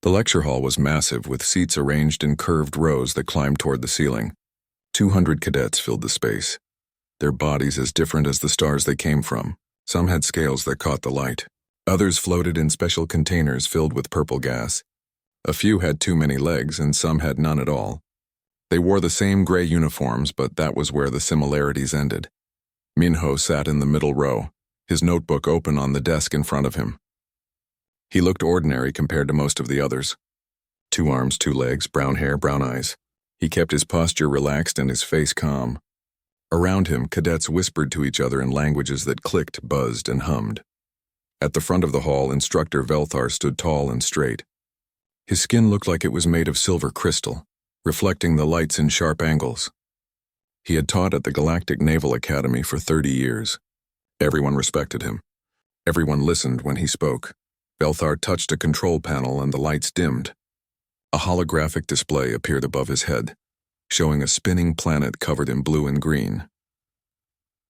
The lecture hall was massive, with seats arranged in curved rows that climbed toward the ceiling. 200 cadets filled the space, their bodies as different as the stars they came from. Some had scales that caught the light. Others floated in special containers filled with purple gas. A few had too many legs, and some had none at all. They wore the same gray uniforms, but that was where the similarities ended. Minho sat in the middle row, his notebook open on the desk in front of him. He looked ordinary compared to most of the others. 2 arms, 2 legs, brown hair, brown eyes. He kept his posture relaxed and his face calm. Around him, cadets whispered to each other in languages that clicked, buzzed, and hummed. At the front of the hall, Instructor Velthar stood tall and straight. His skin looked like it was made of silver crystal, reflecting the lights in sharp angles. He had taught at the Galactic Naval Academy for 30 years. Everyone respected him. Everyone listened when he spoke. Velthar touched a control panel and the lights dimmed. A holographic display appeared above his head, showing a spinning planet covered in blue and green.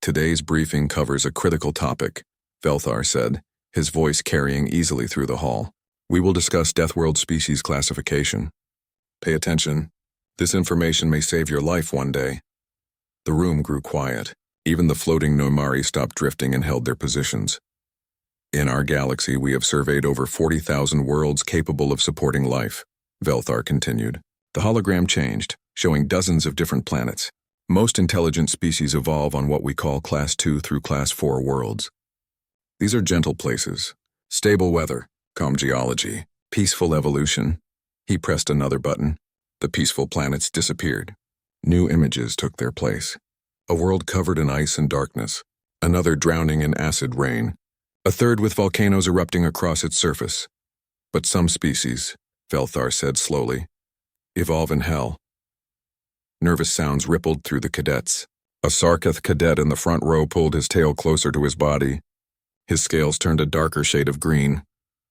Today's briefing covers a critical topic, Velthar said, his voice carrying easily through the hall. We will discuss Deathworld species classification. Pay attention. This information may save your life one day. The room grew quiet. Even the floating Nomari stopped drifting and held their positions. In our galaxy, we have surveyed over 40,000 worlds capable of supporting life, Velthar continued. The hologram changed, showing dozens of different planets. Most intelligent species evolve on what we call Class 2 through Class 4 worlds. These are gentle places, stable weather, calm geology, peaceful evolution. He pressed another button. The peaceful planets disappeared. New images took their place. A world covered in ice and darkness, another drowning in acid rain, a third with volcanoes erupting across its surface. But some species, Velthar said slowly, evolve in hell. Nervous sounds rippled through the cadets. A Sarkath cadet in the front row pulled his tail closer to his body. His scales turned a darker shade of green.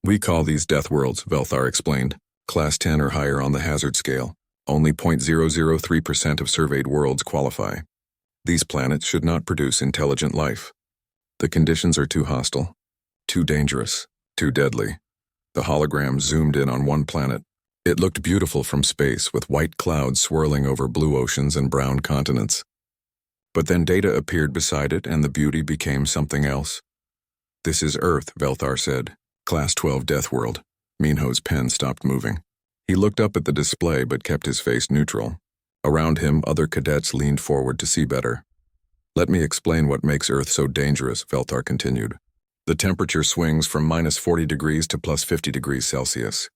We call these death worlds, Velthar explained. Class 10 or higher on the hazard scale. Only 0.003% of surveyed worlds qualify. These planets should not produce intelligent life. The conditions are too hostile, too dangerous, too deadly. The hologram zoomed in on one planet. It looked beautiful from space, with white clouds swirling over blue oceans and brown continents. But then data appeared beside it, and the beauty became something else. This is Earth, Velthar said. Class 12 Death World. Minho's pen stopped moving. He looked up at the display but kept his face neutral. Around him, other cadets leaned forward to see better. Let me explain what makes Earth so dangerous, Velthar continued. The temperature swings from -40 degrees to +50 degrees Celsius.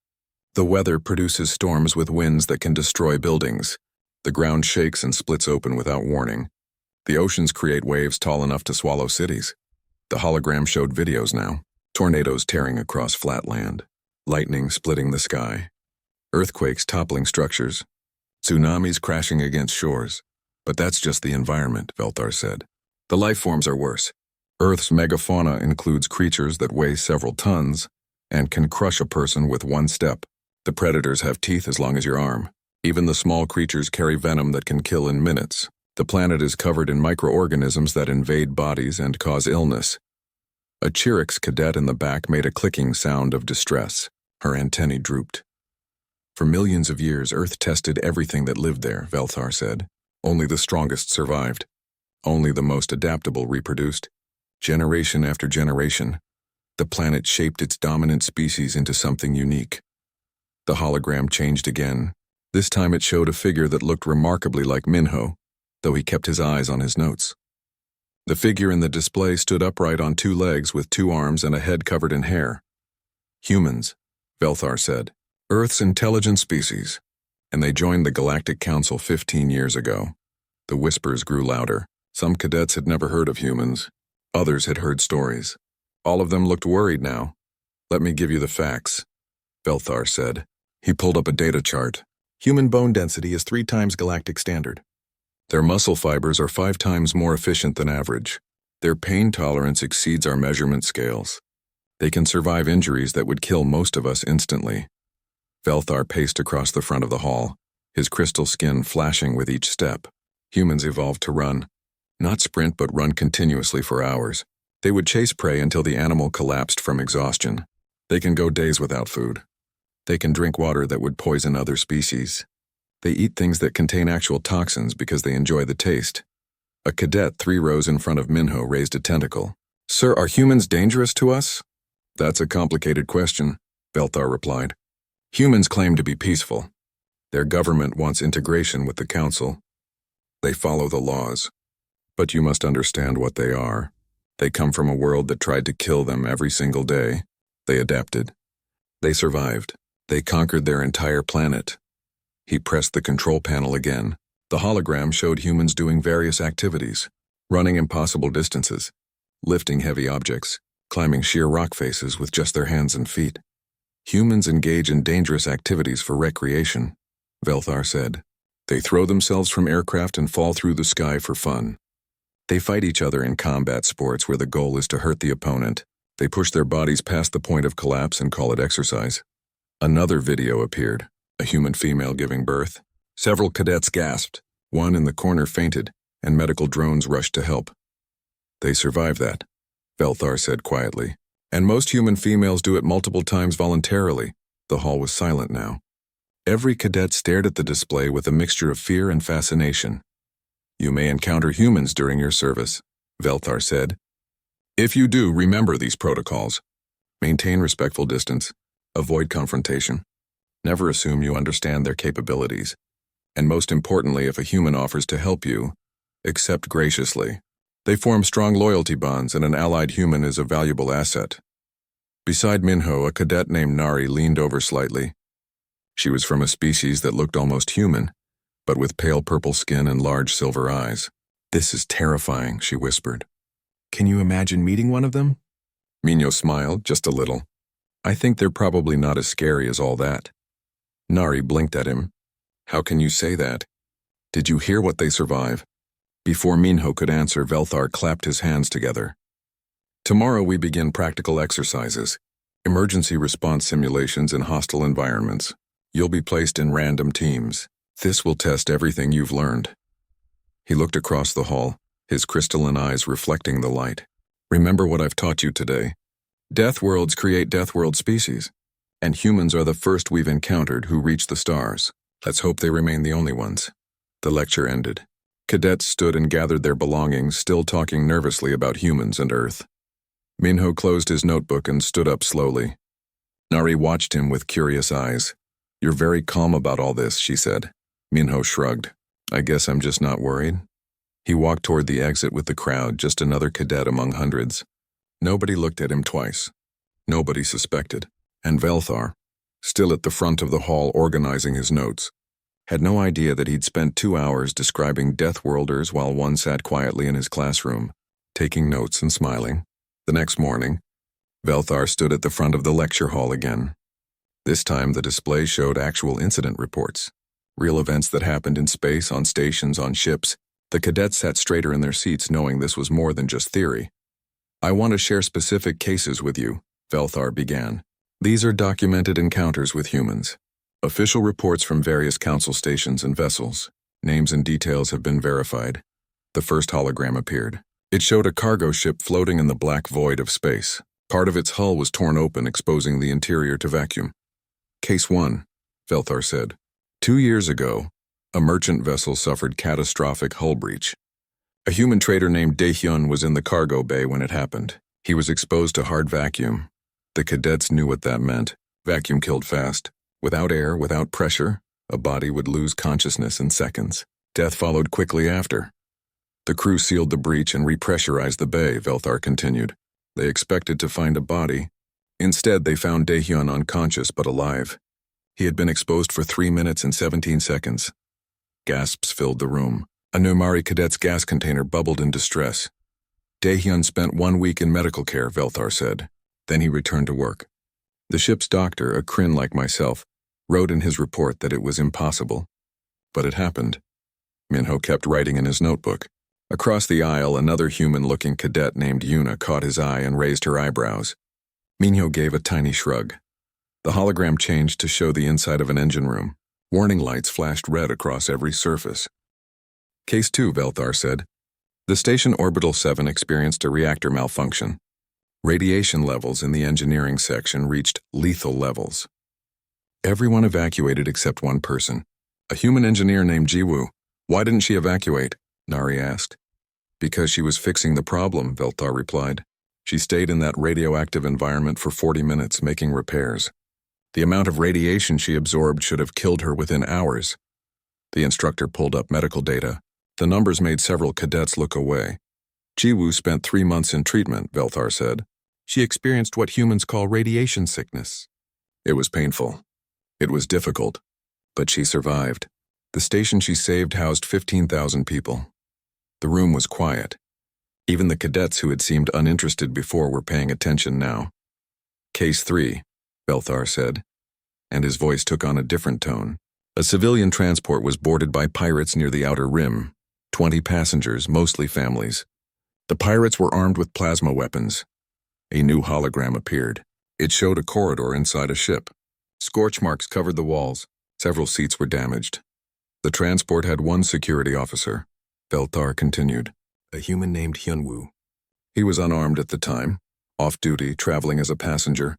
The weather produces storms with winds that can destroy buildings. The ground shakes and splits open without warning. The oceans create waves tall enough to swallow cities. The hologram showed videos now. Tornadoes tearing across flat land. Lightning splitting the sky. Earthquakes toppling structures. Tsunamis crashing against shores. But that's just the environment, Velthar said. The life forms are worse. Earth's megafauna includes creatures that weigh several tons and can crush a person with one step. The predators have teeth as long as your arm. Even the small creatures carry venom that can kill in minutes. The planet is covered in microorganisms that invade bodies and cause illness. A Chirix cadet in the back made a clicking sound of distress. Her antennae drooped. For millions of years, Earth tested everything that lived there, Velthar said. Only the strongest survived. Only the most adaptable reproduced. Generation after generation, the planet shaped its dominant species into something unique. The hologram changed again. This time it showed a figure that looked remarkably like Minho, though he kept his eyes on his notes. The figure in the display stood upright on 2 legs with 2 arms and a head covered in hair. Humans, Velthar said. Earth's intelligent species. And they joined the Galactic Council 15 years ago. The whispers grew louder. Some cadets had never heard of humans. Others had heard stories. All of them looked worried now. Let me give you the facts, Velthar said. He pulled up a data chart. Human bone density is 3 times galactic standard. Their muscle fibers are 5 times more efficient than average. Their pain tolerance exceeds our measurement scales. They can survive injuries that would kill most of us instantly. Velthar paced across the front of the hall, his crystal skin flashing with each step. Humans evolved to run. Not sprint, but run continuously for hours. They would chase prey until the animal collapsed from exhaustion. They can go days without food. They can drink water that would poison other species. They eat things that contain actual toxins because they enjoy the taste. A cadet 3 rows in front of Minho raised a tentacle. Sir, are humans dangerous to us? That's a complicated question, Velthar replied. Humans claim to be peaceful. Their government wants integration with the Council. They follow the laws. But you must understand what they are. They come from a world that tried to kill them every single day. They adapted. They survived. They conquered their entire planet. He pressed the control panel again. The hologram showed humans doing various activities, running impossible distances, lifting heavy objects, climbing sheer rock faces with just their hands and feet. Humans engage in dangerous activities for recreation, Velthar said. They throw themselves from aircraft and fall through the sky for fun. They fight each other in combat sports where the goal is to hurt the opponent. They push their bodies past the point of collapse and call it exercise. Another video appeared, a human female giving birth. Several cadets gasped, one in the corner fainted, and medical drones rushed to help. They survived that, Velthar said quietly. And most human females do it multiple times voluntarily. The hall was silent now. Every cadet stared at the display with a mixture of fear and fascination. You may encounter humans during your service, Velthar said. If you do, remember these protocols. Maintain respectful distance. Avoid confrontation. Never assume you understand their capabilities. And most importantly, if a human offers to help you, accept graciously. They form strong loyalty bonds, and an allied human is a valuable asset. Beside Minho, a cadet named Nari leaned over slightly. She was from a species that looked almost human, but with pale purple skin and large silver eyes. This is terrifying, she whispered. Can you imagine meeting one of them? Minho smiled, just a little. I think they're probably not as scary as all that. Nari blinked at him. How can you say that? Did you hear what they survive? Before Minho could answer, Velthar clapped his hands together. Tomorrow we begin practical exercises, emergency response simulations in hostile environments. You'll be placed in random teams. This will test everything you've learned. He looked across the hall, his crystalline eyes reflecting the light. Remember what I've taught you today. Deathworlds create Deathworld species, and humans are the first we've encountered who reach the stars. Let's hope they remain the only ones. The lecture ended. Cadets stood and gathered their belongings, still talking nervously about humans and Earth. Minho closed his notebook and stood up slowly. Nari watched him with curious eyes. You're very calm about all this, she said. Minho shrugged. I guess I'm just not worried. He walked toward the exit with the crowd, just another cadet among hundreds. Nobody looked at him twice. Nobody suspected. And Velthar, still at the front of the hall organizing his notes, had no idea that he'd spent 2 hours describing Deathworlders while one sat quietly in his classroom, taking notes and smiling. The next morning, Velthar stood at the front of the lecture hall again. This time the display showed actual incident reports, real events that happened in space, on stations, on ships. The cadets sat straighter in their seats, knowing this was more than just theory. I want to share specific cases with you, Velthar began. These are documented encounters with humans. Official reports from various council stations and vessels. Names and details have been verified. The first hologram appeared. It showed a cargo ship floating in the black void of space. Part of its hull was torn open, exposing the interior to vacuum. Case 1, Velthar said. 2 years ago, a merchant vessel suffered catastrophic hull breach. A human trader named Daehyun was in the cargo bay when it happened. He was exposed to hard vacuum. The cadets knew what that meant. Vacuum killed fast. Without air, without pressure, a body would lose consciousness in seconds. Death followed quickly after. The crew sealed the breach and repressurized the bay, Velthar continued. They expected to find a body. Instead, they found Daehyun unconscious but alive. He had been exposed for 3 minutes and 17 seconds. Gasps filled the room. A Numari cadet's gas container bubbled in distress. Daehyun spent 1 week in medical care, Velthar said. Then he returned to work. The ship's doctor, a Kryn like myself, wrote in his report that it was impossible. But it happened. Minho kept writing in his notebook. Across the aisle, another human-looking cadet named Yuna caught his eye and raised her eyebrows. Minho gave a tiny shrug. The hologram changed to show the inside of an engine room. Warning lights flashed red across every surface. Case 2, Velthar said. The station Orbital 7 experienced a reactor malfunction. Radiation levels in the engineering section reached lethal levels. Everyone evacuated except one person. A human engineer named Jiwoo. Why didn't she evacuate? Nari asked. Because she was fixing the problem, Veltar replied. She stayed in that radioactive environment for 40 minutes making repairs. The amount of radiation she absorbed should have killed her within hours. The instructor pulled up medical data. The numbers made several cadets look away. Jiwoo spent 3 months in treatment, Veltar said. She experienced what humans call radiation sickness. It was painful. It was difficult. But she survived. The station she saved housed 15,000 people. The room was quiet. Even the cadets who had seemed uninterested before were paying attention now. Case 3, Veltar said, and his voice took on a different tone. A civilian transport was boarded by pirates near the outer rim. 20 passengers, mostly families. The pirates were armed with plasma weapons. A new hologram appeared. It showed a corridor inside a ship. Scorch marks covered the walls. Several seats were damaged. The transport had one security officer. Veltar continued. A human named Hyunwoo. He was unarmed at the time, off-duty, traveling as a passenger.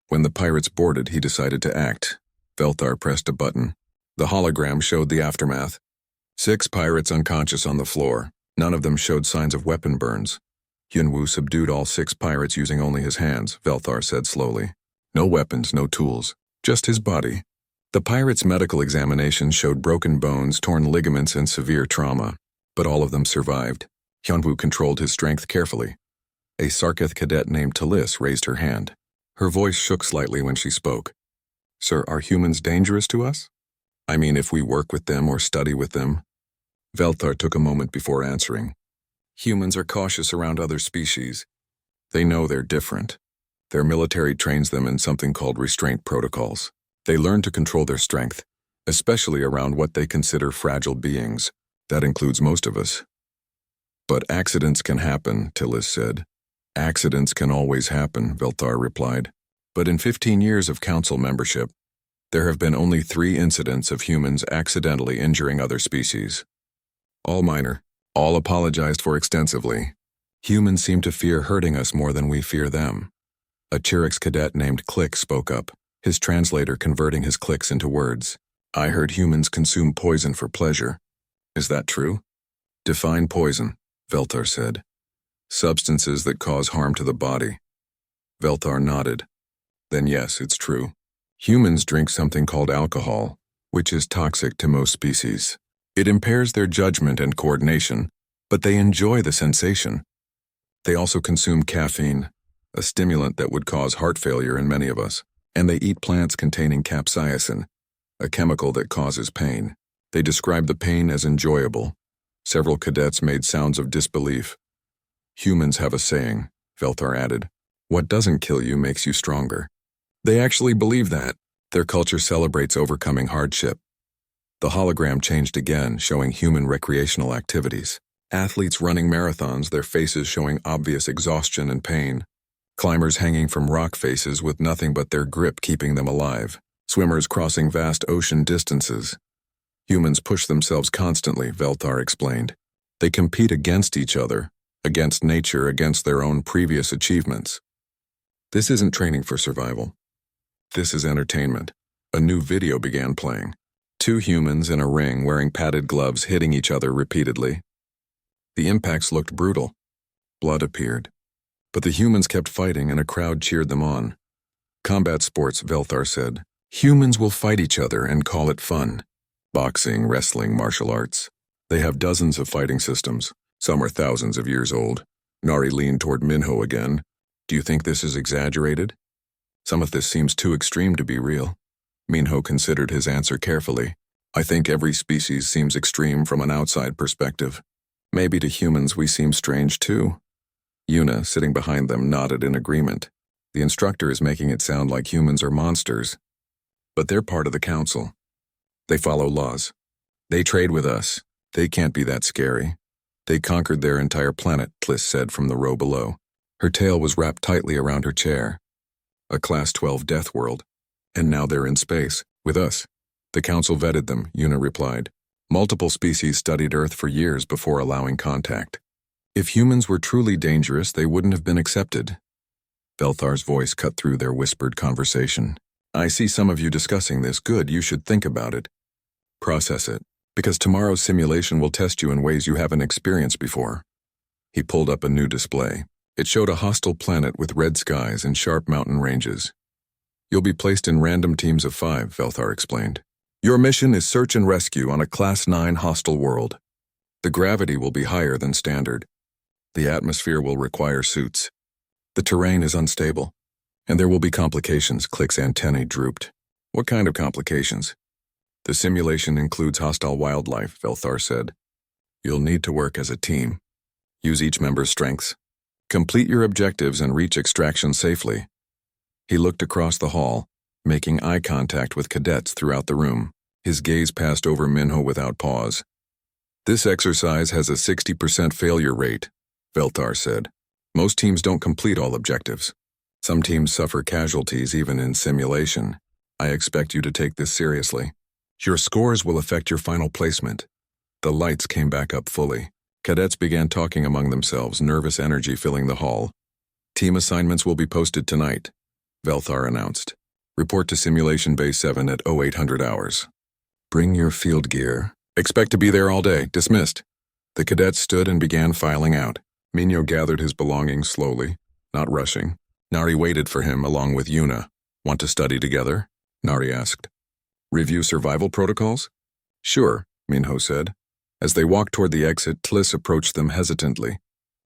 When the pirates boarded, he decided to act. Veltar pressed a button. The hologram showed the aftermath. 6 pirates unconscious on the floor. None of them showed signs of weapon burns. Hyunwoo subdued all 6 pirates using only his hands, Veltar said slowly. No weapons, no tools, just his body. The pirates' medical examination showed broken bones, torn ligaments, and severe trauma, but all of them survived. Hyunwoo controlled his strength carefully. A Sarkith cadet named Talis raised her hand. Her voice shook slightly when she spoke. Sir, are humans dangerous to us? I mean, if we work with them or study with them? Veltar took a moment before answering. Humans are cautious around other species. They know they're different. Their military trains them in something called restraint protocols. They learn to control their strength, especially around what they consider fragile beings. That includes most of us. But accidents can happen, Tillis said. Accidents can always happen, Veltar replied. But in 15 years of council membership, there have been only 3 incidents of humans accidentally injuring other species. All minor. All apologized for extensively. Humans seem to fear hurting us more than we fear them. A Chirix cadet named Click spoke up, his translator converting his clicks into words. I heard humans consume poison for pleasure. Is that true? Define poison, Veltar said. Substances that cause harm to the body. Veltar nodded. Then yes, it's true. Humans drink something called alcohol, which is toxic to most species. It impairs their judgment and coordination, but they enjoy the sensation. They also consume caffeine, a stimulant that would cause heart failure in many of us, and they eat plants containing capsaicin, a chemical that causes pain. They describe the pain as enjoyable. Several cadets made sounds of disbelief. Humans have a saying, Veltar added. What doesn't kill you makes you stronger. They actually believe that. Their culture celebrates overcoming hardship. The hologram changed again, showing human recreational activities. Athletes running marathons, their faces showing obvious exhaustion and pain. Climbers hanging from rock faces with nothing but their grip keeping them alive. Swimmers crossing vast ocean distances. Humans push themselves constantly, Veltar explained. They compete against each other, against nature, against their own previous achievements. This isn't training for survival. This is entertainment. A new video began playing. 2 humans in a ring wearing padded gloves hitting each other repeatedly. The impacts looked brutal. Blood appeared. But the humans kept fighting and a crowd cheered them on. Combat sports, Veltar said. Humans will fight each other and call it fun. Boxing, wrestling, martial arts. They have dozens of fighting systems. Some are thousands of years old. Nari leaned toward Minho again. Do you think this is exaggerated? Some of this seems too extreme to be real. Minho considered his answer carefully. I think every species seems extreme from an outside perspective. Maybe to humans we seem strange too. Yuna, sitting behind them, nodded in agreement. The instructor is making it sound like humans are monsters. But they're part of the council. They follow laws. They trade with us. They can't be that scary. They conquered their entire planet, Tliss said from the row below. Her tail was wrapped tightly around her chair. A Class 12 death world. And now they're in space, with us. The council vetted them, Yuna replied. Multiple species studied Earth for years before allowing contact. If humans were truly dangerous, they wouldn't have been accepted. Velthar's voice cut through their whispered conversation. I see some of you discussing this. Good, you should think about it. Process it, because tomorrow's simulation will test you in ways you haven't experienced before. He pulled up a new display. It showed a hostile planet with red skies and sharp mountain ranges. You'll be placed in random teams of 5, Velthar explained. Your mission is search and rescue on a Class 9 hostile world. The gravity will be higher than standard. The atmosphere will require suits. The terrain is unstable, and there will be complications. Click's antennae drooped. What kind of complications? The simulation includes hostile wildlife, Velthar said. You'll need to work as a team. Use each member's strengths. Complete your objectives and reach extraction safely. He looked across the hall, making eye contact with cadets throughout the room. His gaze passed over Minho without pause. This exercise has a 60% failure rate, Velthar said. Most teams don't complete all objectives. Some teams suffer casualties even in simulation. I expect you to take this seriously. Your scores will affect your final placement. The lights came back up fully. Cadets began talking among themselves, nervous energy filling the hall. Team assignments will be posted tonight, Velthar announced. Report to Simulation Base 7 at 0800 hours. Bring your field gear. Expect to be there all day. Dismissed. The cadets stood and began filing out. Minho gathered his belongings slowly, not rushing. Nari waited for him along with Yuna. Want to study together? Nari asked. Review survival protocols? Sure, Minho said. As they walked toward the exit, Tliss approached them hesitantly.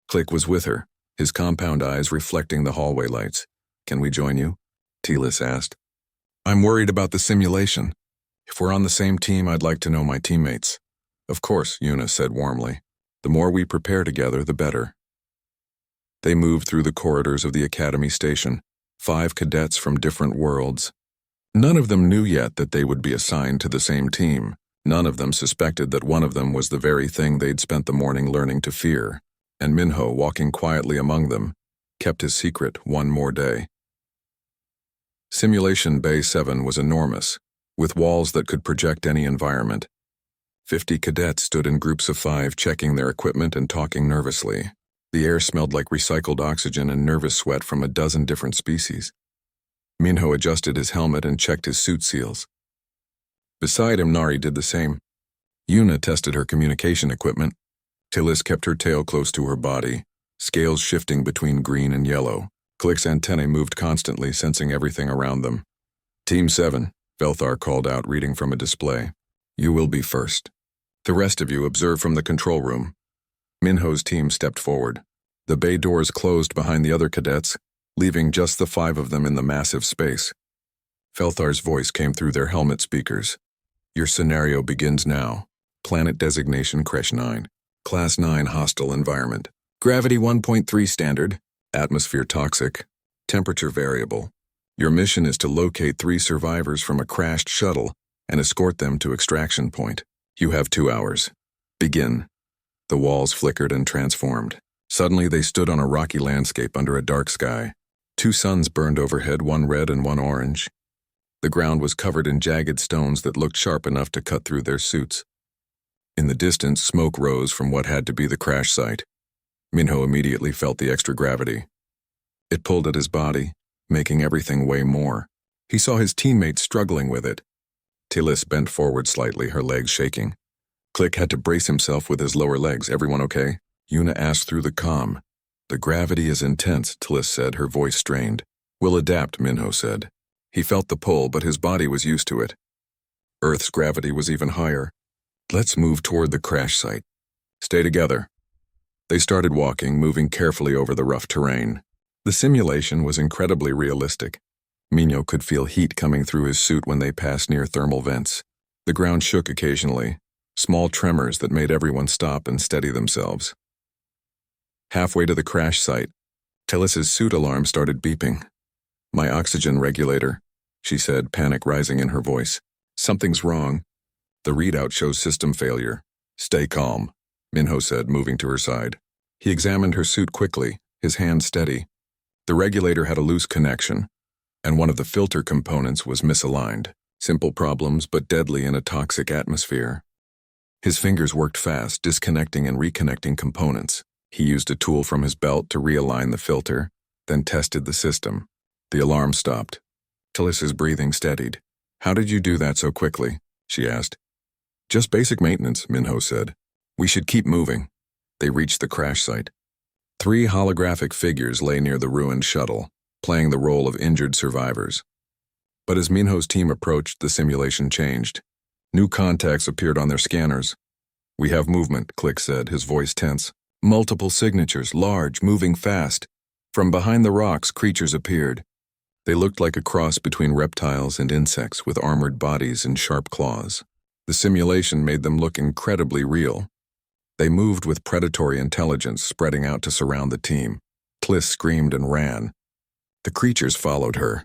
Click was with her, his compound eyes reflecting the hallway lights. Can we join you? Tliss asked. I'm worried about the simulation. If we're on the same team, I'd like to know my teammates. Of course, Yuna said warmly. The more we prepare together, the better. They moved through the corridors of the Academy station, 5 cadets from different worlds. None of them knew yet that they would be assigned to the same team. None of them suspected that one of them was the very thing they'd spent the morning learning to fear, and Minho, walking quietly among them, kept his secret one more day. Simulation Bay 7 was enormous, with walls that could project any environment. 50 cadets stood in groups of 5 checking their equipment and talking nervously. The air smelled like recycled oxygen and nervous sweat from a dozen different species. Minho adjusted his helmet and checked his suit seals. Beside him, Nari did the same. Yuna tested her communication equipment. Tliss kept her tail close to her body, scales shifting between green and yellow. Click's antennae moved constantly, sensing everything around them. Team 7, Velthar called out, reading from a display. You will be first. The rest of you observe from the control room. Minho's team stepped forward. The bay doors closed behind the other cadets, leaving just the 5 of them in the massive space. Velthar's voice came through their helmet speakers. Your scenario begins now. Planet designation Kresh 9. Class 9 hostile environment. Gravity 1.3 standard. Atmosphere toxic. Temperature variable. Your mission is to locate 3 survivors from a crashed shuttle and escort them to extraction point. You have 2 hours. Begin. The walls flickered and transformed. Suddenly they stood on a rocky landscape under a dark sky. 2 suns burned overhead, one red and one orange. The ground was covered in jagged stones that looked sharp enough to cut through their suits. In the distance, smoke rose from what had to be the crash site. Minho immediately felt the extra gravity. It pulled at his body, making everything weigh more. He saw his teammates struggling with it. Tliss bent forward slightly, her legs shaking. Click had to brace himself with his lower legs. Everyone okay? Yuna asked through the comm. The gravity is intense, Tliss said, her voice strained. We'll adapt, Minho said. He felt the pull, but his body was used to it. Earth's gravity was even higher. Let's move toward the crash site. Stay together. They started walking, moving carefully over the rough terrain. The simulation was incredibly realistic. Minho could feel heat coming through his suit when they passed near thermal vents. The ground shook occasionally, small tremors that made everyone stop and steady themselves. Halfway to the crash site, Tilliss's suit alarm started beeping. My oxygen regulator, she said, panic rising in her voice. Something's wrong. The readout shows system failure. Stay calm, Minho said, moving to her side. He examined her suit quickly, his hand steady. The regulator had a loose connection, and one of the filter components was misaligned. Simple problems, but deadly in a toxic atmosphere. His fingers worked fast, disconnecting and reconnecting components. He used a tool from his belt to realign the filter, then tested the system. The alarm stopped. Talis's breathing steadied. How did you do that so quickly? She asked. Just basic maintenance, Minho said. We should keep moving. They reached the crash site. 3 holographic figures lay near the ruined shuttle, playing the role of injured survivors. But as Minho's team approached, the simulation changed. New contacts appeared on their scanners. We have movement, Click said, his voice tense. Multiple signatures, large, moving fast. From behind the rocks, creatures appeared. They looked like a cross between reptiles and insects with armored bodies and sharp claws. The simulation made them look incredibly real. They moved with predatory intelligence, spreading out to surround the team. Tliss screamed and ran. The creatures followed her.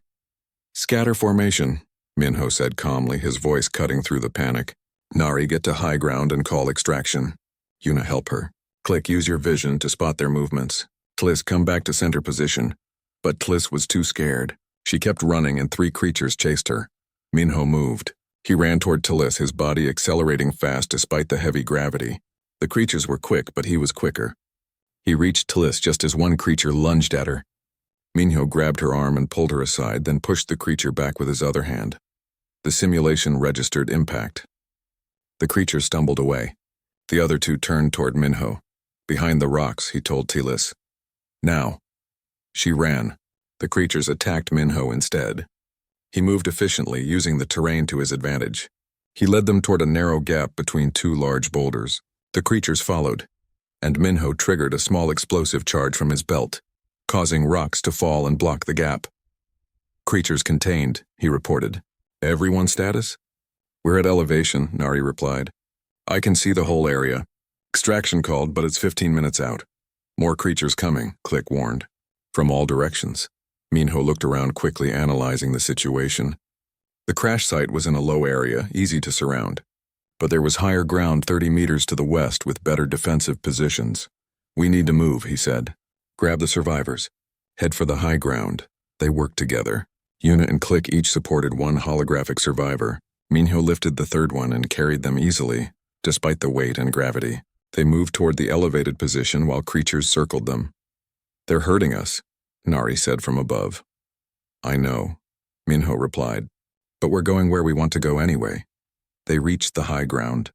Scatter formation, Minho said calmly, his voice cutting through the panic. Nari, get to high ground and call extraction. Yuna, help her. Click, use your vision to spot their movements. Tliss, come back to center position. But Tliss was too scared. She kept running and 3 creatures chased her. Minho moved. He ran toward Tliss, his body accelerating fast despite the heavy gravity. The creatures were quick, but he was quicker. He reached Tliss just as one creature lunged at her. Minho grabbed her arm and pulled her aside, then pushed the creature back with his other hand. The simulation registered impact. The creature stumbled away. The other 2 turned toward Minho. Behind the rocks, he told Tliss. Now. She ran. The creatures attacked Minho instead. He moved efficiently, using the terrain to his advantage. He led them toward a narrow gap between 2 large boulders. The creatures followed, and Minho triggered a small explosive charge from his belt, causing rocks to fall and block the gap. Creatures contained, he reported. Everyone's status? We're at elevation, Nari replied. I can see the whole area. Extraction called, but it's 15 minutes out. More creatures coming, Click warned. From all directions. Minho looked around quickly, analyzing the situation. The crash site was in a low area, easy to surround. But there was higher ground 30 meters to the west with better defensive positions. We need to move, he said. Grab the survivors. Head for the high ground. They worked together. Yuna and Click each supported 1 holographic survivor. Minho lifted the 3rd one and carried them easily, despite the weight and gravity. They moved toward the elevated position while creatures circled them. They're hurting us, Nari said from above. I know, Minho replied. But we're going where we want to go anyway. They reached the high ground.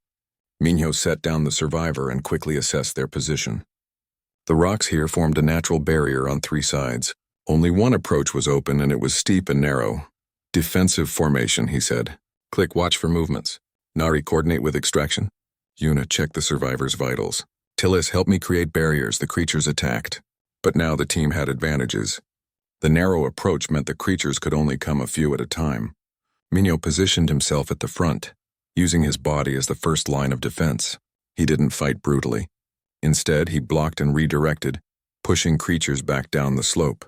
Minho set down the survivor and quickly assessed their position. The rocks here formed a natural barrier on 3 sides. Only one approach was open and it was steep and narrow. Defensive formation, he said. Click, watch for movements. Nari, coordinate with extraction. Yuna, check the survivors' vitals. Tliss, help me create barriers the creatures attacked. But now the team had advantages. The narrow approach meant the creatures could only come a few at a time. Minho positioned himself at the front, using his body as the first line of defense. He didn't fight brutally. Instead, he blocked and redirected, pushing creatures back down the slope.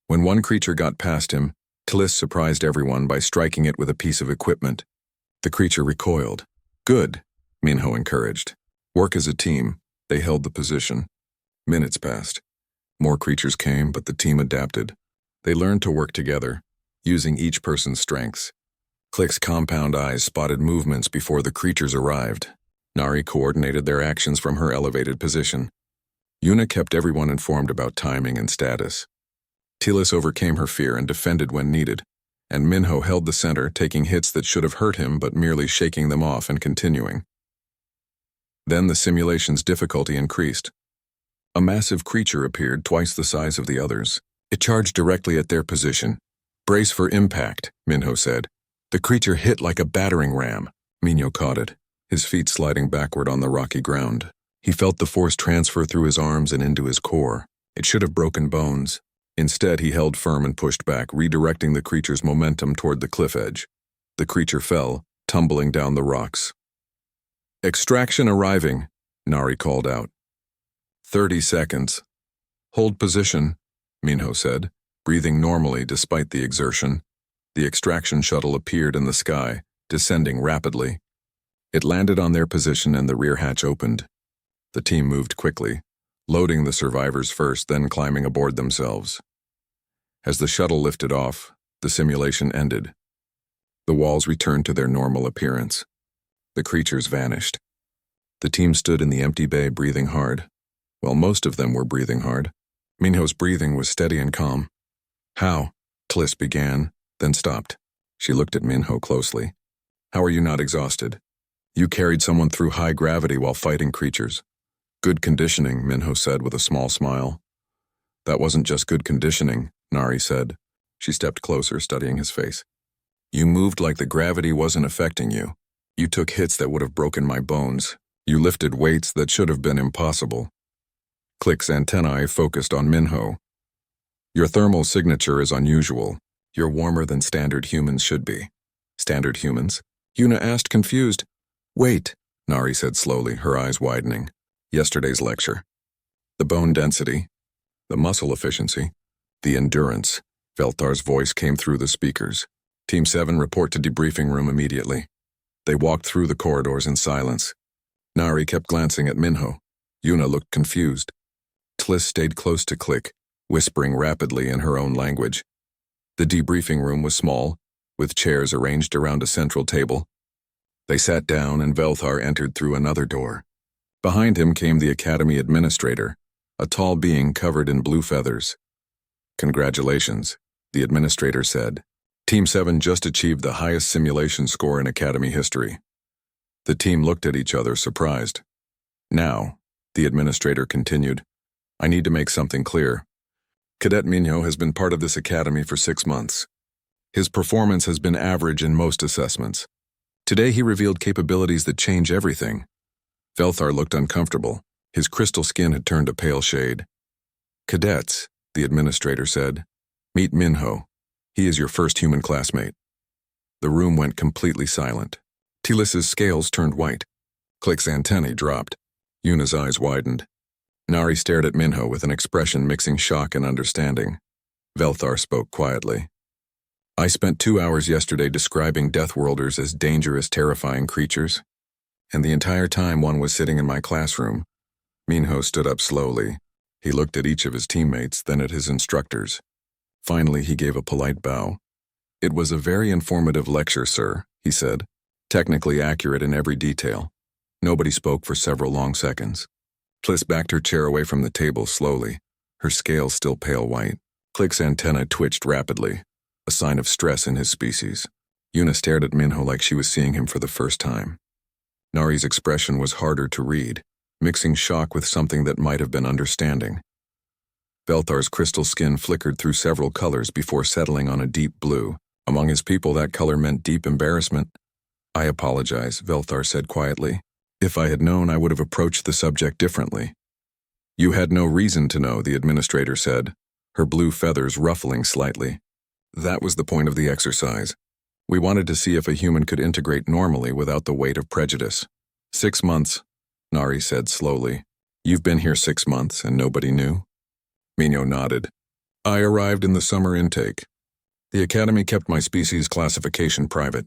When one creature got past him, Tliss surprised everyone by striking it with a piece of equipment. The creature recoiled. Good, Minho encouraged. Work as a team. They held the position. Minutes passed. More creatures came, but the team adapted. They learned to work together, using each person's strengths. Click's compound eyes spotted movements before the creatures arrived. Nari coordinated their actions from her elevated position. Yuna kept everyone informed about timing and status. Tliss overcame her fear and defended when needed, and Minho held the center, taking hits that should have hurt him but merely shaking them off and continuing. Then the simulation's difficulty increased. A massive creature appeared, twice the size of the others. It charged directly at their position. Brace for impact, Minho said. The creature hit like a battering ram. Minho caught it, his feet sliding backward on the rocky ground. He felt the force transfer through his arms and into his core. It should have broken bones. Instead, he held firm and pushed back, redirecting the creature's momentum toward the cliff edge. The creature fell, tumbling down the rocks. Extraction arriving, Nari called out. 30 seconds. Hold position, Minho said, breathing normally despite the exertion. The extraction shuttle appeared in the sky, descending rapidly. It landed on their position and the rear hatch opened. The team moved quickly, loading the survivors first, then climbing aboard themselves. As the shuttle lifted off, the simulation ended. The walls returned to their normal appearance. The creatures vanished. The team stood in the empty bay breathing hard. Well, most of them were breathing hard. Minho's breathing was steady and calm. How? Tliss began, then stopped. She looked at Minho closely. How are you not exhausted? You carried someone through high gravity while fighting creatures. Good conditioning, Minho said with a small smile. That wasn't just good conditioning, Nari said. She stepped closer, studying his face. You moved like the gravity wasn't affecting you. You took hits that would have broken my bones. You lifted weights that should have been impossible. Click's antennae focused on Minho. Your thermal signature is unusual. You're warmer than standard humans should be. Standard humans? Yuna asked, confused. Wait, Nari said slowly, her eyes widening. Yesterday's lecture. The bone density, the muscle efficiency, the endurance. Velthar's voice came through the speakers. Team 7 report to debriefing room immediately. They walked through the corridors in silence. Nari kept glancing at Minho. Yuna looked confused. Tliss stayed close to Click, whispering rapidly in her own language. The debriefing room was small, with chairs arranged around a central table. They sat down and Velthar entered through another door. Behind him came the academy administrator, a tall being covered in blue feathers. Congratulations, the administrator said. Team 7 just achieved the highest simulation score in academy history. The team looked at each other, surprised. Now, the administrator continued, I need to make something clear. Cadet Minho has been part of this academy for 6 months. His performance has been average in most assessments. Today he revealed capabilities that change everything. Velthar looked uncomfortable. His crystal skin had turned a pale shade. Cadets, the administrator said, meet Minho. He is your first human classmate. The room went completely silent. Tlis's scales turned white. Click's antennae dropped. Yuna's eyes widened. Nari stared at Minho with an expression mixing shock and understanding. Velthar spoke quietly. I spent 2 hours yesterday describing Deathworlders as dangerous, terrifying creatures. And the entire time one was sitting in my classroom. Minho stood up slowly. He looked at each of his teammates, then at his instructors. Finally, he gave a polite bow. It was a very informative lecture, sir, he said. Technically accurate in every detail. Nobody spoke for several long seconds. Tliss backed her chair away from the table slowly, her scales still pale white. Click's antenna twitched rapidly, a sign of stress in his species. Yuna stared at Minho like she was seeing him for the first time. Nari's expression was harder to read, mixing shock with something that might have been understanding. Velthar's crystal skin flickered through several colors before settling on a deep blue. Among his people, that color meant deep embarrassment. I apologize, Velthar said quietly. If I had known, I would have approached the subject differently. You had no reason to know, the administrator said, her blue feathers ruffling slightly. That was the point of the exercise. We wanted to see if a human could integrate normally without the weight of prejudice. 6 months, Nari said slowly. You've been here 6 months and nobody knew? Minho nodded. I arrived in the summer intake. The academy kept my species classification private.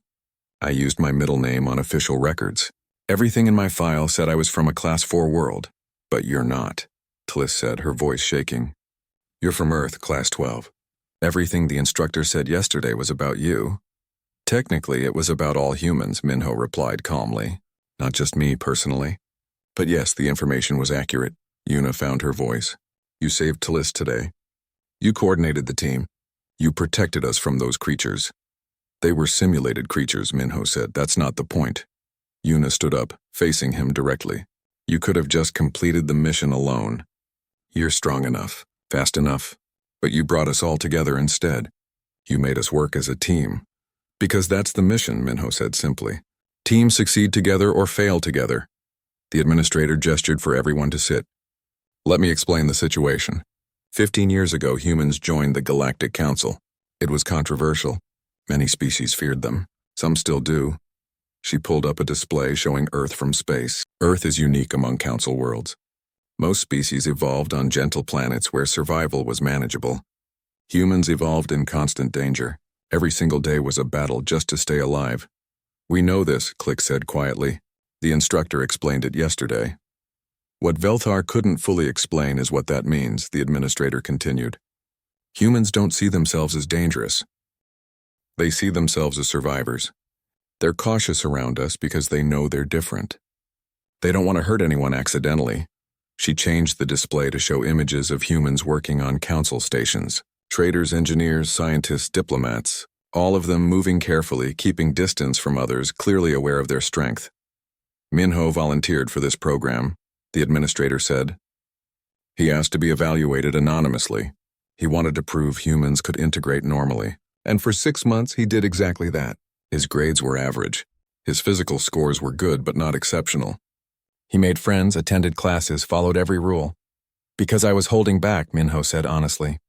I used my middle name on official records. Everything in my file said I was from a Class 4 world. But you're not, Tliss said, her voice shaking. You're from Earth, Class 12. Everything the instructor said yesterday was about you. Technically, it was about all humans, Minho replied calmly. Not just me, personally. But yes, the information was accurate. Yuna found her voice. You saved Tliss today. You coordinated the team. You protected us from those creatures. They were simulated creatures, Minho said. That's not the point. Yuna stood up, facing him directly. You could have just completed the mission alone. You're strong enough, fast enough. But you brought us all together instead. You made us work as a team. Because that's the mission, Minho said simply. Teams succeed together or fail together. The administrator gestured for everyone to sit. Let me explain the situation. 15 years ago, humans joined the Galactic Council. It was controversial. Many species feared them. Some still do. She pulled up a display showing Earth from space. Earth is unique among Council worlds. Most species evolved on gentle planets where survival was manageable. Humans evolved in constant danger. Every single day was a battle just to stay alive. We know this, Click said quietly. The instructor explained it yesterday. What Velthar couldn't fully explain is what that means, the administrator continued. Humans don't see themselves as dangerous. They see themselves as survivors. They're cautious around us because they know they're different. They don't want to hurt anyone accidentally. She changed the display to show images of humans working on council stations. Traders, engineers, scientists, diplomats, all of them moving carefully, keeping distance from others, clearly aware of their strength. Minho volunteered for this program, the administrator said. He asked to be evaluated anonymously. He wanted to prove humans could integrate normally, and for 6 months he did exactly that. His grades were average. His physical scores were good but not exceptional. He made friends, attended classes, followed every rule. Because I was holding back, Minho said honestly.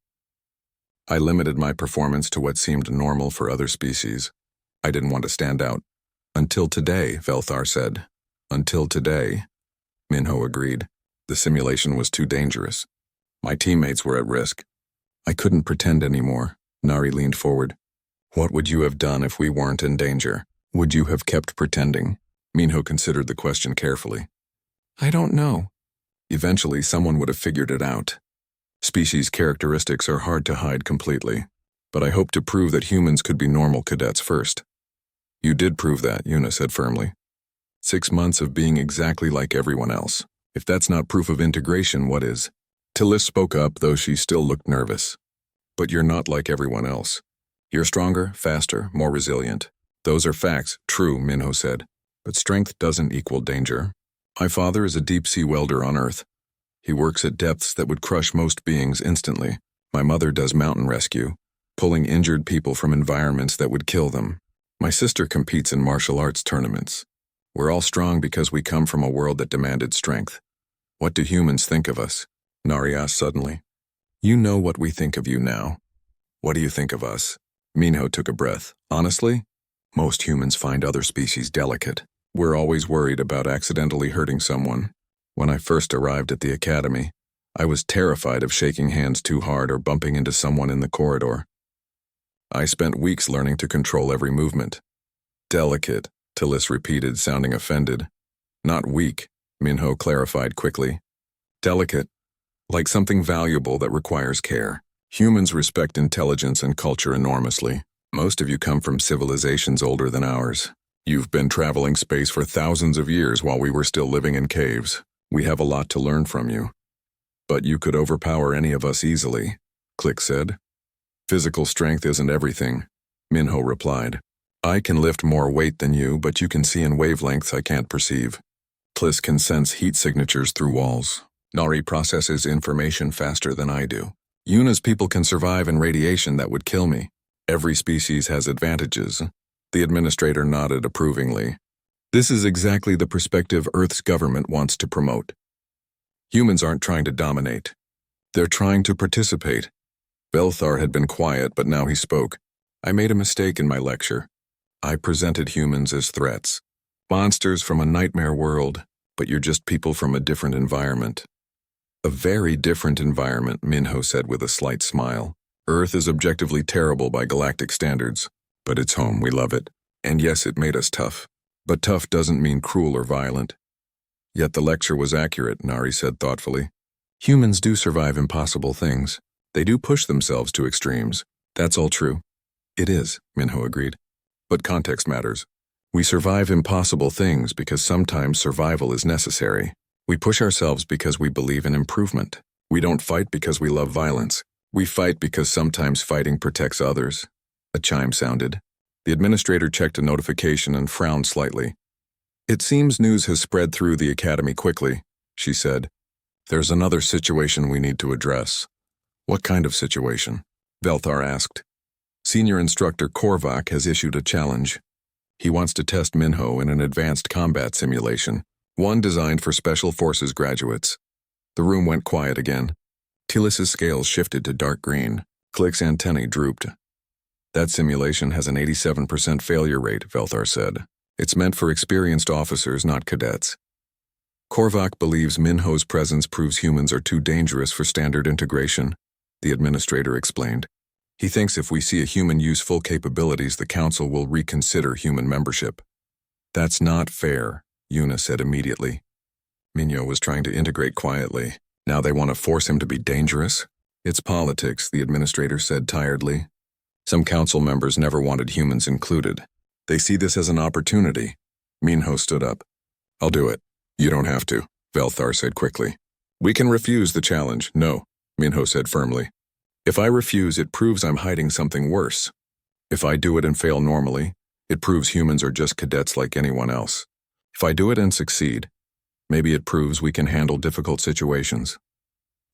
I limited my performance to what seemed normal for other species. I didn't want to stand out. Until today, Velthar said. Until today. Minho agreed. The simulation was too dangerous. My teammates were at risk. I couldn't pretend anymore. Nari leaned forward. What would you have done if we weren't in danger? Would you have kept pretending? Minho considered the question carefully. I don't know. Eventually, someone would have figured it out. Species characteristics are hard to hide completely, but I hope to prove that humans could be normal cadets first. You did prove that, Yuna said firmly. 6 months of being exactly like everyone else. If that's not proof of integration, what is? Tillis spoke up, though she still looked nervous. But you're not like everyone else. You're stronger, faster, more resilient. Those are facts, true, Minho said. But strength doesn't equal danger. My father is a deep-sea welder on Earth. He works at depths that would crush most beings instantly. My mother does mountain rescue, pulling injured people from environments that would kill them. My sister competes in martial arts tournaments. We're all strong because we come from a world that demanded strength. What do humans think of us? Nari asked suddenly. You know what we think of you now. What do you think of us? Minho took a breath. Honestly, most humans find other species delicate. We're always worried about accidentally hurting someone. When I first arrived at the academy, I was terrified of shaking hands too hard or bumping into someone in the corridor. I spent weeks learning to control every movement. Delicate, Tillis repeated, sounding offended. Not weak, Minho clarified quickly. Delicate, like something valuable that requires care. Humans respect intelligence and culture enormously. Most of you come from civilizations older than ours. You've been traveling space for thousands of years while we were still living in caves. We have a lot to learn from you. But you could overpower any of us easily, Click said. Physical strength isn't everything, Minho replied. I can lift more weight than you, but you can see in wavelengths I can't perceive. Tliss can sense heat signatures through walls. Nari processes information faster than I do. Yuna's people can survive in radiation that would kill me. Every species has advantages. The administrator nodded approvingly. This is exactly the perspective Earth's government wants to promote. Humans aren't trying to dominate. They're trying to participate. Velthar had been quiet, but now he spoke. I made a mistake in my lecture. I presented humans as threats. Monsters from a nightmare world, but you're just people from a different environment. A very different environment, Minho said with a slight smile. Earth is objectively terrible by galactic standards, but it's home, we love it. And yes, it made us tough. But tough doesn't mean cruel or violent. Yet the lecture was accurate, Nari said thoughtfully. Humans do survive impossible things. They do push themselves to extremes. That's all true. It is, Minho agreed. But context matters. We survive impossible things because sometimes survival is necessary. We push ourselves because we believe in improvement. We don't fight because we love violence. We fight because sometimes fighting protects others. A chime sounded. The administrator checked a notification and frowned slightly. It seems news has spread through the academy quickly, she said. There's another situation we need to address. What kind of situation? Velthar asked. Senior Instructor Korvac has issued a challenge. He wants to test Minho in an advanced combat simulation, one designed for Special Forces graduates. The room went quiet again. Tillis's scales shifted to dark green. Click's antennae drooped. That simulation has an 87% failure rate, Velthar said. It's meant for experienced officers, not cadets. Korvac believes Minho's presence proves humans are too dangerous for standard integration, the administrator explained. He thinks if we see a human use full capabilities, the council will reconsider human membership. That's not fair, Yuna said immediately. Minho was trying to integrate quietly. Now they want to force him to be dangerous? It's politics, the administrator said tiredly. Some council members never wanted humans included. They see this as an opportunity. Minho stood up. I'll do it. You don't have to, Velthar said quickly. We can refuse the challenge. No, Minho said firmly. If I refuse, it proves I'm hiding something worse. If I do it and fail normally, it proves humans are just cadets like anyone else. If I do it and succeed, maybe it proves we can handle difficult situations.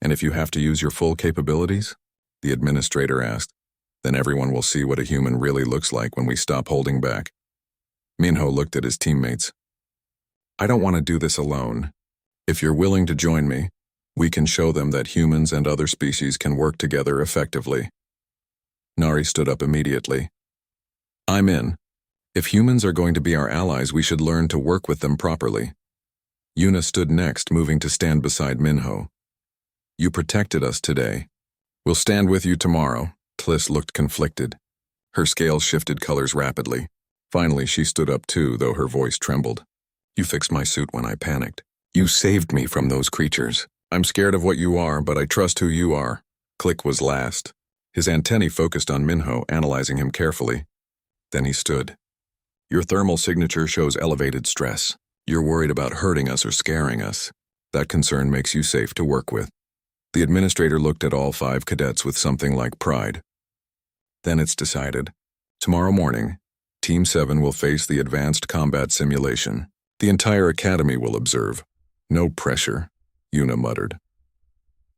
And if you have to use your full capabilities, the administrator asked, then everyone will see what a human really looks like when we stop holding back. Minho looked at his teammates. I don't want to do this alone. If you're willing to join me, we can show them that humans and other species can work together effectively. Nari stood up immediately. I'm in. If humans are going to be our allies, we should learn to work with them properly. Yuna stood next, moving to stand beside Minho. You protected us today. We'll stand with you tomorrow. Tliss looked conflicted. Her scales shifted colors rapidly. Finally, she stood up too, though her voice trembled. You fixed my suit when I panicked. You saved me from those creatures. I'm scared of what you are, but I trust who you are. Click was last. His antennae focused on Minho, analyzing him carefully. Then he stood. Your thermal signature shows elevated stress. You're worried about hurting us or scaring us. That concern makes you safe to work with. The administrator looked at all 5 cadets with something like pride. Then it's decided. Tomorrow morning, Team 7 will face the advanced combat simulation. The entire academy will observe. No pressure, Yuna muttered.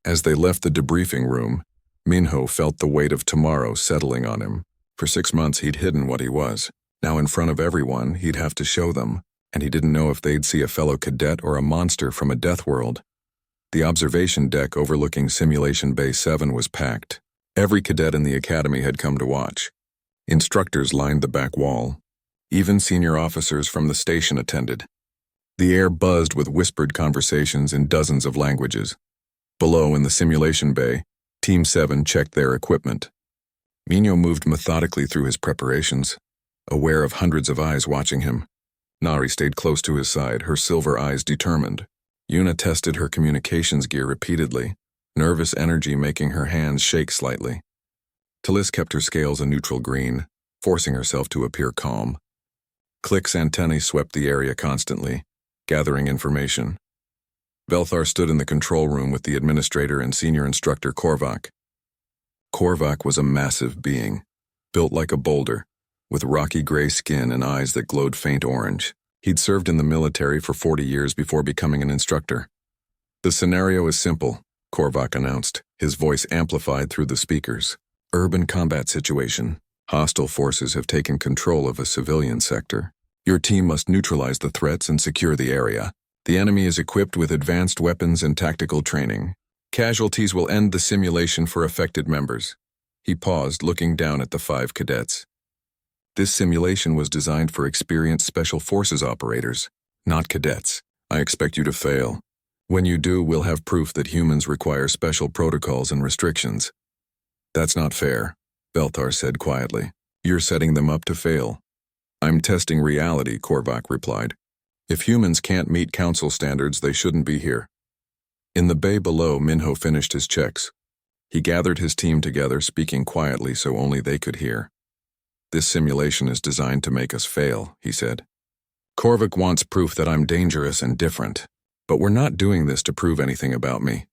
As they left the debriefing room, Minho felt the weight of tomorrow settling on him. For 6 months he'd hidden what he was. Now in front of everyone, he'd have to show them, and he didn't know if they'd see a fellow cadet or a monster from a death world. The observation deck overlooking Simulation Bay 7 was packed. Every cadet in the academy had come to watch. Instructors lined the back wall. Even senior officers from the station attended. The air buzzed with whispered conversations in dozens of languages. Below in the simulation bay, Team 7 checked their equipment. Minho moved methodically through his preparations, aware of hundreds of eyes watching him. Nari stayed close to his side, her silver eyes determined. Yuna tested her communications gear repeatedly, nervous energy making her hands shake slightly. Tliss kept her scales a neutral green, forcing herself to appear calm. Click's antennae swept the area constantly, gathering information. Velthar stood in the control room with the administrator and senior instructor Korvac. Korvac was a massive being, built like a boulder, with rocky gray skin and eyes that glowed faint orange. He'd served in the military for 40 years before becoming an instructor. The scenario is simple, Korvac announced, his voice amplified through the speakers. Urban combat situation. Hostile forces have taken control of a civilian sector. Your team must neutralize the threats and secure the area. The enemy is equipped with advanced weapons and tactical training. Casualties will end the simulation for affected members. He paused, looking down at the 5 cadets. This simulation was designed for experienced special forces operators, not cadets. I expect you to fail. When you do, we'll have proof that humans require special protocols and restrictions. That's not fair, Velthar said quietly. You're setting them up to fail. I'm testing reality, Korvac replied. If humans can't meet council standards, they shouldn't be here. In the bay below, Minho finished his checks. He gathered his team together, speaking quietly so only they could hear. This simulation is designed to make us fail, he said. Korvac wants proof that I'm dangerous and different, but we're not doing this to prove anything about me.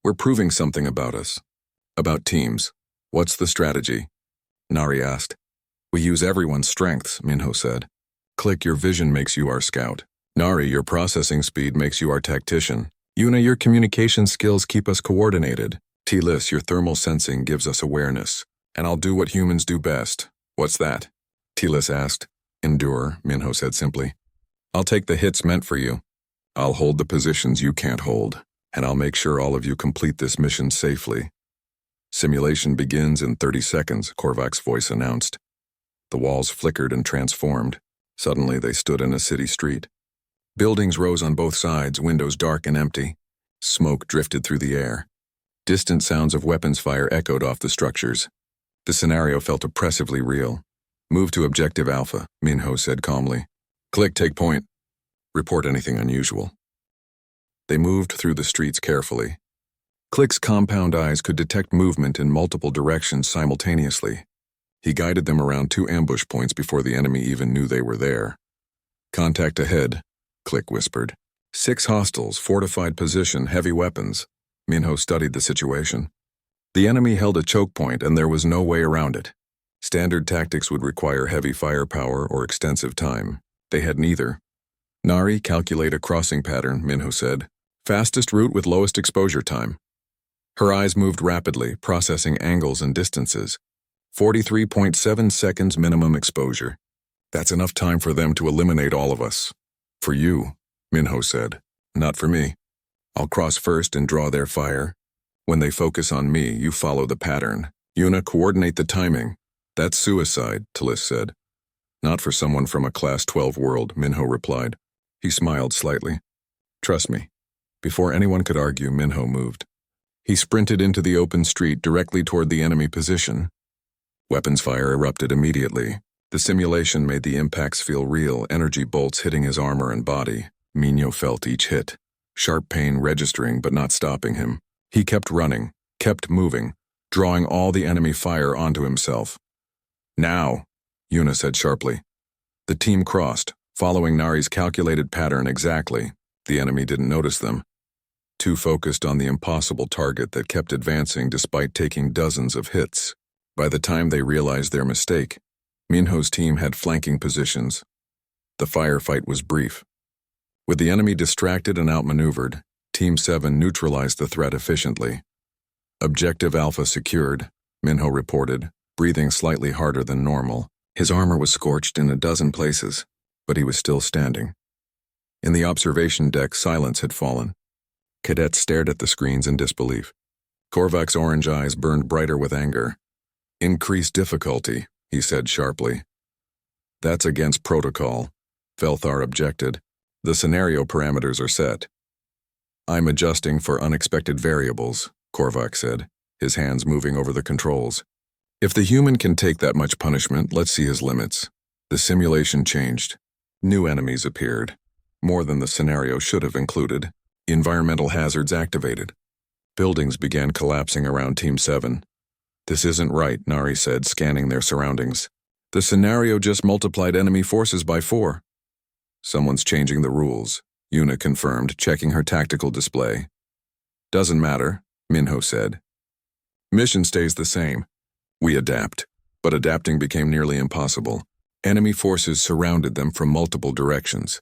We're proving something about us. About teams. What's the strategy? Nari asked. We use everyone's strengths, Minho said. Click, your vision makes you our scout. Nari, your processing speed makes you our tactician. Yuna, your communication skills keep us coordinated. Tliss, your thermal sensing gives us awareness. And I'll do what humans do best. What's that? Tliss asked. Endure, Minho said simply. I'll take the hits meant for you. I'll hold the positions you can't hold, and I'll make sure all of you complete this mission safely. Simulation begins in 30 seconds, Korvac's voice announced. The walls flickered and transformed. Suddenly they stood in a city street. Buildings rose on both sides, windows dark and empty. Smoke drifted through the air. Distant sounds of weapons fire echoed off the structures. The scenario felt oppressively real. Move to Objective Alpha, Minho said calmly. Click, take point. Report anything unusual. They moved through the streets carefully. Click's compound eyes could detect movement in multiple directions simultaneously. He guided them around 2 ambush points before the enemy even knew they were there. Contact ahead, Click whispered. 6 hostiles, fortified position, heavy weapons. Minho studied the situation. The enemy held a choke point and there was no way around it. Standard tactics would require heavy firepower or extensive time. They had neither. Nari, calculate a crossing pattern, Minho said. Fastest route with lowest exposure time. Her eyes moved rapidly, processing angles and distances. 43.7 seconds minimum exposure. That's enough time for them to eliminate all of us. For you, Minho said. Not for me. I'll cross first and draw their fire. When they focus on me, you follow the pattern. Yuna, coordinate the timing. That's suicide, Tallis said. Not for someone from a Class 12 world, Minho replied. He smiled slightly. Trust me. Before anyone could argue, Minho moved. He sprinted into the open street directly toward the enemy position. Weapons fire erupted immediately. The simulation made the impacts feel real, energy bolts hitting his armor and body. Minho felt each hit, sharp pain registering but not stopping him. He kept running, kept moving, drawing all the enemy fire onto himself. Now, Yuna said sharply. The team crossed, following Nari's calculated pattern exactly. The enemy didn't notice them. Too focused on the impossible target that kept advancing despite taking dozens of hits. By the time they realized their mistake, Minho's team had flanking positions. The firefight was brief. With the enemy distracted and outmaneuvered, Team 7 neutralized the threat efficiently. Objective Alpha secured, Minho reported, breathing slightly harder than normal. His armor was scorched in a dozen places, but he was still standing. In the observation deck, silence had fallen. Cadets stared at the screens in disbelief. Korvac's orange eyes burned brighter with anger. Increased difficulty, he said sharply. That's against protocol, Velthar objected. The scenario parameters are set. I'm adjusting for unexpected variables, Korvac said, his hands moving over the controls. If the human can take that much punishment, let's see his limits. The simulation changed. New enemies appeared. More than the scenario should have included. Environmental hazards activated. Buildings began collapsing around Team 7. This isn't right, Nari said, scanning their surroundings. The scenario just multiplied enemy forces by 4. Someone's changing the rules, Yuna confirmed, checking her tactical display. Doesn't matter, Minho said. Mission stays the same. We adapt, but adapting became nearly impossible. Enemy forces surrounded them from multiple directions.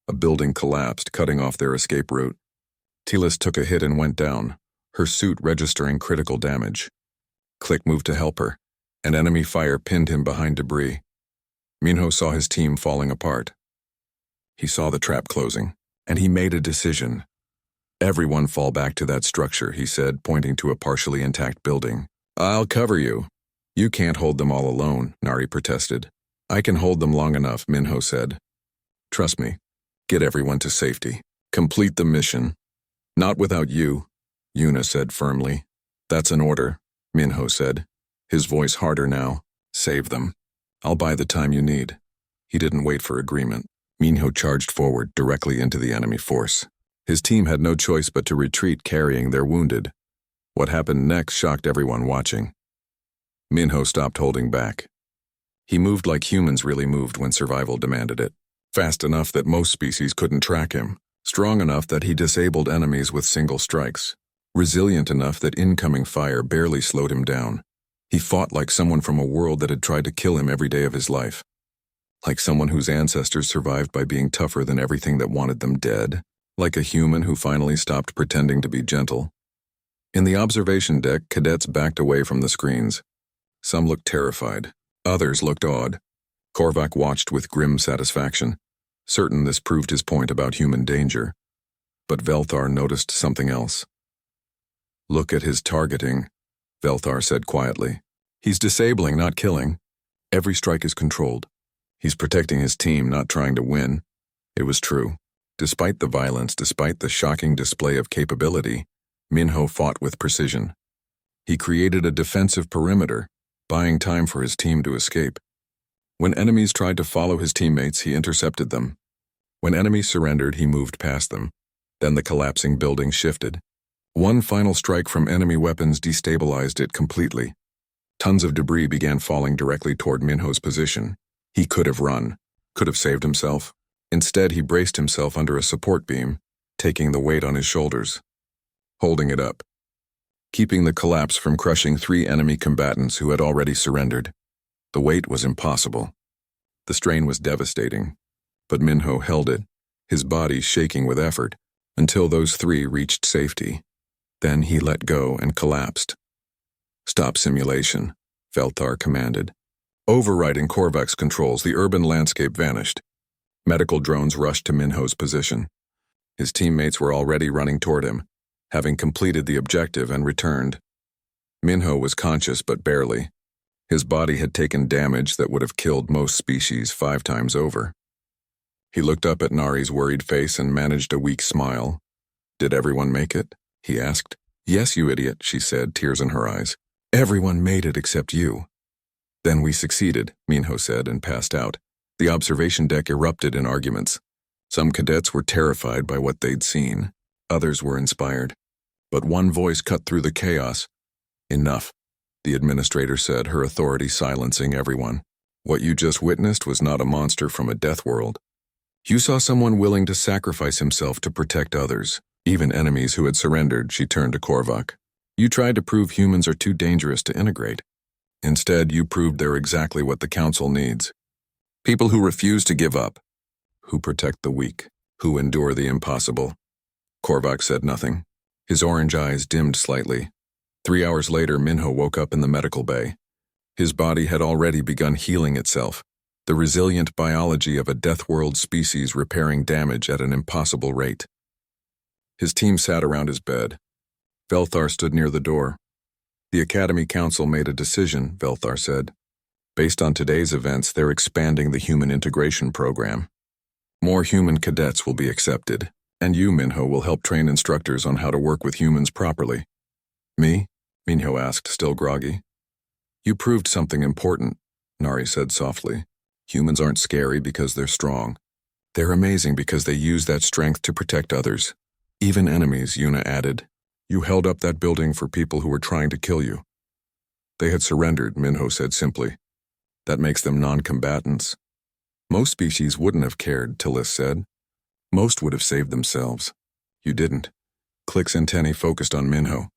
A building collapsed, cutting off their escape route. Tallis took a hit and went down, her suit registering critical damage. Click moved to help her, and enemy fire pinned him behind debris. Minho saw his team falling apart. He saw the trap closing, and he made a decision. Everyone fall back to that structure, he said, pointing to a partially intact building. I'll cover you. You can't hold them all alone, Nari protested. I can hold them long enough, Minho said. Trust me. Get everyone to safety. Complete the mission. Not without you, Yuna said firmly. That's an order, Minho said, his voice harder now. Save them. I'll buy the time you need. He didn't wait for agreement. Minho charged forward directly into the enemy force. His team had no choice but to retreat, carrying their wounded. What happened next shocked everyone watching. Minho stopped holding back. He moved like humans really moved when survival demanded it. Fast enough that most species couldn't track him. Strong enough that he disabled enemies with single strikes. Resilient enough that incoming fire barely slowed him down. He fought like someone from a world that had tried to kill him every day of his life. Like someone whose ancestors survived by being tougher than everything that wanted them dead. Like a human who finally stopped pretending to be gentle. In the observation deck, cadets backed away from the screens. Some looked terrified. Others looked awed. Korvac watched with grim satisfaction, certain this proved his point about human danger. But Velthar noticed something else. Look at his targeting, Velthar said quietly. He's disabling, not killing. Every strike is controlled. He's protecting his team, not trying to win. It was true. Despite the violence, despite the shocking display of capability, Minho fought with precision. He created a defensive perimeter, buying time for his team to escape. When enemies tried to follow his teammates, he intercepted them. When enemies surrendered, he moved past them. Then the collapsing building shifted. One final strike from enemy weapons destabilized it completely. Tons of debris began falling directly toward Minho's position. He could have run, could have saved himself. Instead, he braced himself under a support beam, taking the weight on his shoulders, holding it up, keeping the collapse from crushing 3 enemy combatants who had already surrendered. The weight was impossible. The strain was devastating, but Minho held it, his body shaking with effort, until those three reached safety. Then he let go and collapsed. "Stop simulation," Velthar commanded. Overriding Korvac's controls, the urban landscape vanished. Medical drones rushed to Minho's position. His teammates were already running toward him, having completed the objective and returned. Minho was conscious but barely. His body had taken damage that would have killed most species 5 times over. He looked up at Nari's worried face and managed a weak smile. "Did everyone make it?" he asked. "Yes, you idiot," she said, tears in her eyes. "Everyone made it except you." "Then we succeeded," Minho said, and passed out. The observation deck erupted in arguments. Some cadets were terrified by what they'd seen. Others were inspired. But one voice cut through the chaos. "Enough," the administrator said, her authority silencing everyone. "What you just witnessed was not a monster from a death world. You saw someone willing to sacrifice himself to protect others, even enemies who had surrendered." She turned to Korvac. "You tried to prove humans are too dangerous to integrate. Instead, you proved they're exactly what the Council needs. People who refuse to give up, who protect the weak, who endure the impossible." Korvac said nothing. His orange eyes dimmed slightly. 3 hours later, Minho woke up in the medical bay. His body had already begun healing itself, the resilient biology of a death world species repairing damage at an impossible rate. His team sat around his bed. Velthar stood near the door. "The Academy Council made a decision," Velthar said. "Based on today's events, they're expanding the human integration program. More human cadets will be accepted, and you, Minho, will help train instructors on how to work with humans properly." "Me?" Minho asked, still groggy. "You proved something important," Nari said softly. "Humans aren't scary because they're strong. They're amazing because they use that strength to protect others. Even enemies," Yuna added. "You held up that building for people who were trying to kill you." "They had surrendered," Minho said simply. "That makes them non-combatants." "Most species wouldn't have cared," Tillis said. "Most would have saved themselves. You didn't." Click's antennae focused on Minho.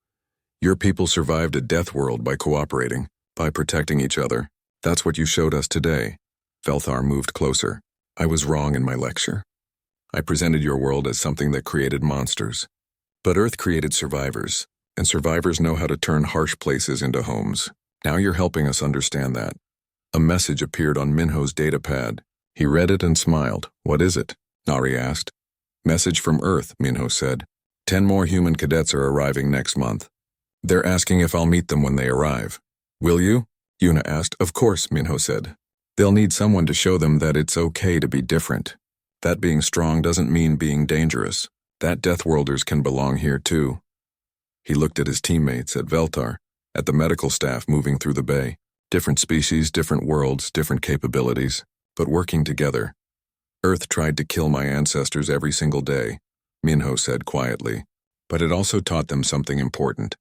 "Your people survived a death world by cooperating, by protecting each other. That's what you showed us today." Velthar moved closer. "I was wrong in my lecture. I presented your world as something that created monsters. But Earth created survivors, and survivors know how to turn harsh places into homes. Now you're helping us understand that." A message appeared on Minho's datapad. He read it and smiled. "What is it?" Nari asked. "Message from Earth," Minho said. 10 more human cadets are arriving next month. They're asking if I'll meet them when they arrive." "Will you?" Yuna asked. "Of course," Minho said. "They'll need someone to show them that it's okay to be different. That being strong doesn't mean being dangerous. That Deathworlders can belong here too." He looked at his teammates, at Velthar, at the medical staff moving through the bay. Different species, different worlds, different capabilities, but working together. "Earth tried to kill my ancestors every single day," Minho said quietly. "But it also taught them something important.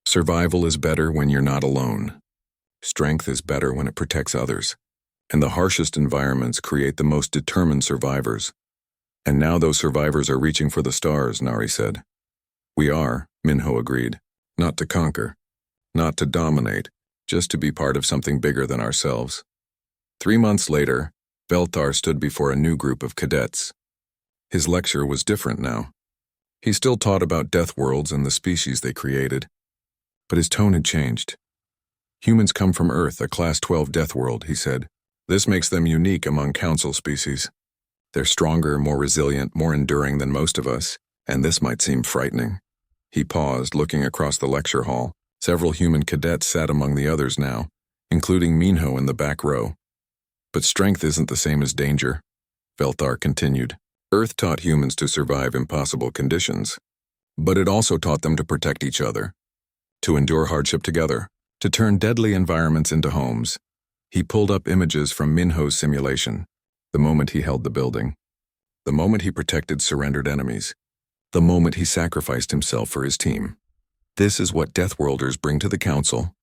Survival is better when you're not alone. Strength is better when it protects others. And the harshest environments create the most determined survivors. And now those survivors are reaching for the stars," Nari said. "We are," Minho agreed. "Not to conquer. Not to dominate. Just to be part of something bigger than ourselves." 3 months later, Velthar stood before a new group of cadets. His lecture was different now. He still taught about death worlds and the species they created. But his tone had changed. "Humans come from Earth, a Class 12 death world," he said. "This makes them unique among Council species. They're stronger, more resilient, more enduring than most of us, and this might seem frightening." He paused, looking across the lecture hall. Several human cadets sat among the others now, including Minho in the back row. "But strength isn't the same as danger," Velthar continued. "Earth taught humans to survive impossible conditions. But it also taught them to protect each other, to endure hardship together, to turn deadly environments into homes." He pulled up images from Minho's simulation. The moment he held the building. The moment he protected surrendered enemies. The moment he sacrificed himself for his team. "This is what Deathworlders bring to the Council,"